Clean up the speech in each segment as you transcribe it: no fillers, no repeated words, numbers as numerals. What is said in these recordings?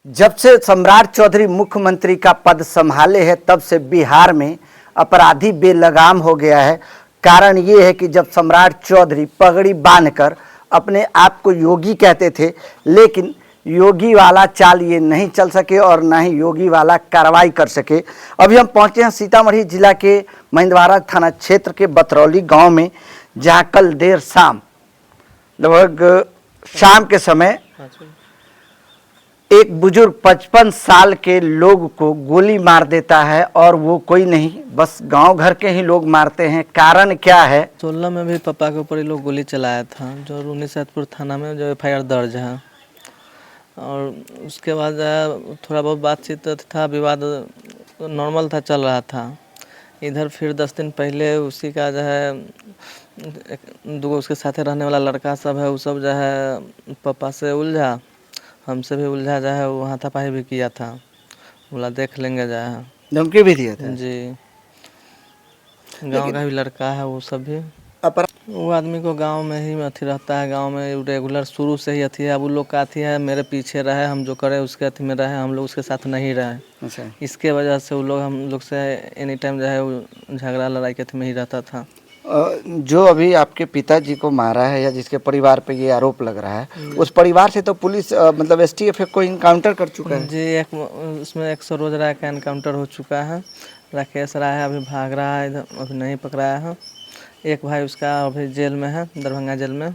जब से सम्राट चौधरी मुख्यमंत्री का पद संभाले है तब से बिहार में अपराधी बेलगाम हो गया है। कारण ये है कि जब सम्राट चौधरी पगड़ी बांधकर अपने आप को योगी कहते थे, लेकिन योगी वाला चाल ये नहीं चल सके और ना ही योगी वाला कार्रवाई कर सके। अभी हम पहुंचे हैं सीतामढ़ी जिला के महिंदवारा थाना क्षेत्र के बतरौली गांव में, जहां कल देर शाम लगभग शाम के समय एक बुजुर्ग 55 साल के लोग को गोली मार देता है, और वो कोई नहीं बस गांव घर के ही लोग मारते हैं। कारण क्या है? 16 में भी पापा के ऊपर ही लोग गोली चलाया था, जो रूनी सैदपुर थाना में जो FIR दर्ज है। और उसके बाद थोड़ा बहुत बातचीत था, विवाद नॉर्मल था, चल रहा था। इधर फिर 10 दिन पहले उसी का जो है दो उसके साथ रहने वाला लड़का सब है, वो सब जो है पापा से उलझा, हमसे भी उलझा जो है, वो हाथापाई भी किया था। बोला देख लेंगे जो है, धमकी भी दिया था जी। गांव का भी लड़का है, वो सब भी वो आदमी को गांव में ही अथी रहता है, गांव में रेगुलर शुरू से ही अथी है। अब वो लोग का अथी है, मेरे पीछे रहे, हम जो करे उसके अथी में रहे, हम लोग उसके साथ नहीं रहे। अच्छा। इसके वजह से वो लोग हम लोग से एनी टाइम जो है वो झगड़ा लड़ाई के अथी में ही रहता था। जो अभी आपके पिताजी को मारा है या जिसके परिवार पे ये आरोप लग रहा है, उस परिवार से तो पुलिस मतलब STF को इनकाउंटर कर चुका है जी। उसमें एक सरोज राय का इनकाउंटर हो चुका है। राकेश राय अभी भाग रहा है, इधर अभी नहीं पकड़ाया है। एक भाई उसका अभी जेल में है, दरभंगा जेल में,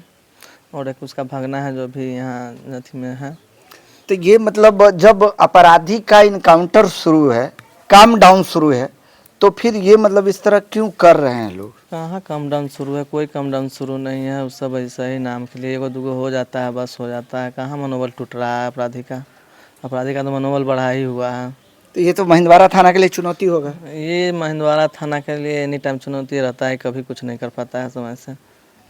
और एक उसका भागना है जो अभी यहाँ अथी में है। तो ये मतलब जब अपराधी का इनकाउंटर शुरू है, काम डाउन शुरू है, तो फिर ये मतलब इस तरह क्यों कर रहे हैं लोग? कहाँ कम डाउन शुरू है? कोई कम डाउन शुरू नहीं है। उस सब ऐसा ही नाम के लिए एगो दूगो हो जाता है, बस हो जाता है। कहाँ मनोबल टूट रहा है अपराधी का? अपराधी का तो मनोबल बढ़ा ही हुआ है। तो ये तो महिंदवारा थाना के लिए चुनौती होगा। ये महिंदवारा थाना के लिए एनी टाइम चुनौती रहता है, कभी कुछ नहीं कर पाता है समय से।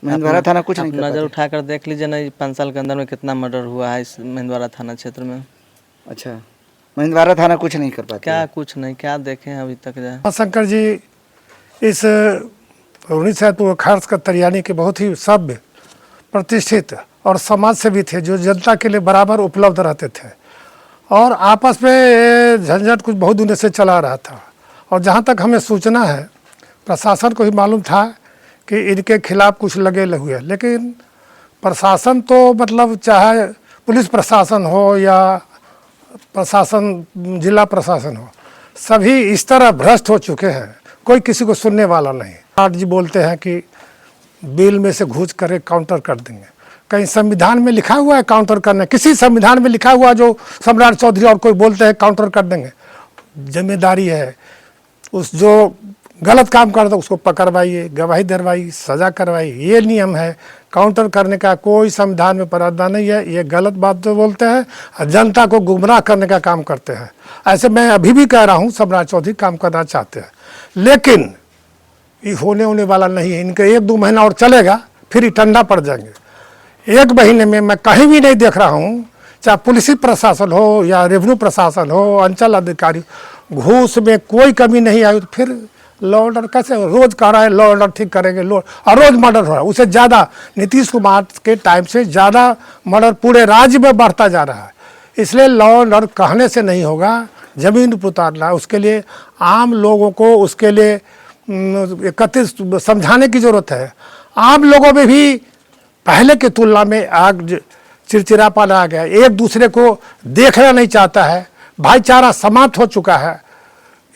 महिंदवारा थाना कुछ नहीं कर नज़र उठाकर देख लीजिए ना, 5 साल के अंदर में कितना मर्डर हुआ है इस महिंदवारा थाना क्षेत्र में। अच्छा, महिंदवारा थाना कुछ नहीं कर पाता? क्या कुछ नहीं, क्या देखें अभी तक जाए। शंकर जी इस रूनी सैदपुर खास का तरियानी के बहुत ही सभ्य, प्रतिष्ठित और समाज सेवी थे, जो जनता के लिए बराबर उपलब्ध रहते थे। और आपस में झंझट कुछ बहुत दिनों से चला रहा था। और जहाँ तक हमें सूचना है, प्रशासन को ही मालूम था कि इनके खिलाफ कुछ लगे हुए, लेकिन प्रशासन तो मतलब चाहे पुलिस प्रशासन हो या प्रशासन जिला प्रशासन हो, सभी इस तरह भ्रष्ट हो चुके हैं, कोई किसी को सुनने वाला नहीं। आठ जी बोलते हैं कि बिल में से घुस कर काउंटर कर देंगे। कहीं संविधान में लिखा हुआ है काउंटर करना? किसी संविधान में लिखा हुआ जो सम्राट चौधरी और कोई बोलते हैं काउंटर कर देंगे? जिम्मेदारी है उस जो गलत काम करता उसको पकड़वाइए, गवाही दरवाइए, सजा करवाइए, ये नियम है। काउंटर करने का कोई संविधान में प्रावधान नहीं है। ये गलत बात तो बोलते हैं और जनता को गुमराह करने का काम करते हैं। ऐसे मैं अभी भी कह रहा हूँ, सम्राट चौधरी काम करना चाहते हैं, लेकिन ये होने वाला नहीं है। इनके 1-2 महीना और चलेगा, फिर ये ठंडा पड़ जाएंगे। 1 महीने में मैं कहीं भी नहीं देख रहा हूँ, चाहे पुलिस प्रशासन हो या रेवेन्यू प्रशासन हो, अंचल अधिकारी, घूस में कोई कमी नहीं आई। तो फिर लॉ ऑर्डर कैसे? रोज कह रहा है लॉ ऑर्डर ठीक करेंगे, और रोज मर्डर हो रहा है। उससे ज़्यादा नीतीश कुमार के टाइम से ज़्यादा मर्डर पूरे राज्य में बढ़ता जा रहा है। इसलिए लॉ ऑर्डर कहने से नहीं होगा, ज़मीन पर उतारना है। उसके लिए आम लोगों को उसके लिए एकत्रित समझाने की ज़रूरत है। आम लोगों में भी पहले की तुलना में आग चिड़चिड़ापन आ गया, एक दूसरे को देखना नहीं चाहता है, भाईचारा समाप्त हो चुका है।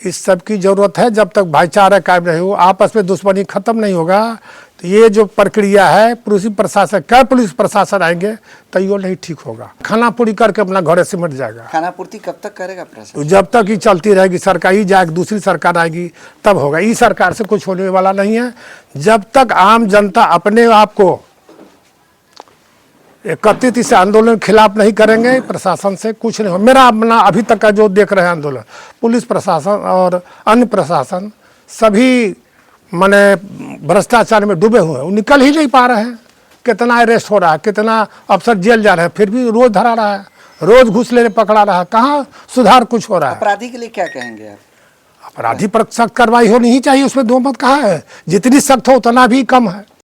इस सब की ज़रूरत है। जब तक भाईचारा कायम नहीं हो, आपस में दुश्मनी खत्म नहीं होगा, तो ये जो प्रक्रिया है पुलिस प्रशासन, क्या पुलिस प्रशासन आएंगे तो ये नहीं ठीक होगा। खाना पूरी करके अपना घरे सिमट जाएगा। खाना पूर्ति कब तक करेगा प्रशासन? जब तक ही चलती रहेगी, सरकार ही जाएगी, दूसरी सरकार आएगी तब होगा। इस सरकार से कुछ होने वाला नहीं है। जब तक आम जनता अपने आप को एकत्रित इस आंदोलन के खिलाफ नहीं करेंगे, प्रशासन से कुछ नहीं हो। मेरा अपना अभी तक का जो देख रहे हैं आंदोलन, पुलिस प्रशासन और अन्य प्रशासन सभी माने भ्रष्टाचार में डूबे हुए हैं, वो निकल ही नहीं पा रहे हैं। कितना अरेस्ट हो रहा है, कितना अफसर जेल जा रहे हैं, फिर भी रोज धरा रहा है, रोज घूस लेने पकड़ा रहा है। कहाँ सुधार कुछ हो रहा है? अपराधी के लिए क्या कहेंगे आप? अपराधी पर सख्त कार्रवाई होनी ही चाहिए, उसमें दो मत कहाँ है। जितनी सख्त हो उतना भी कम है।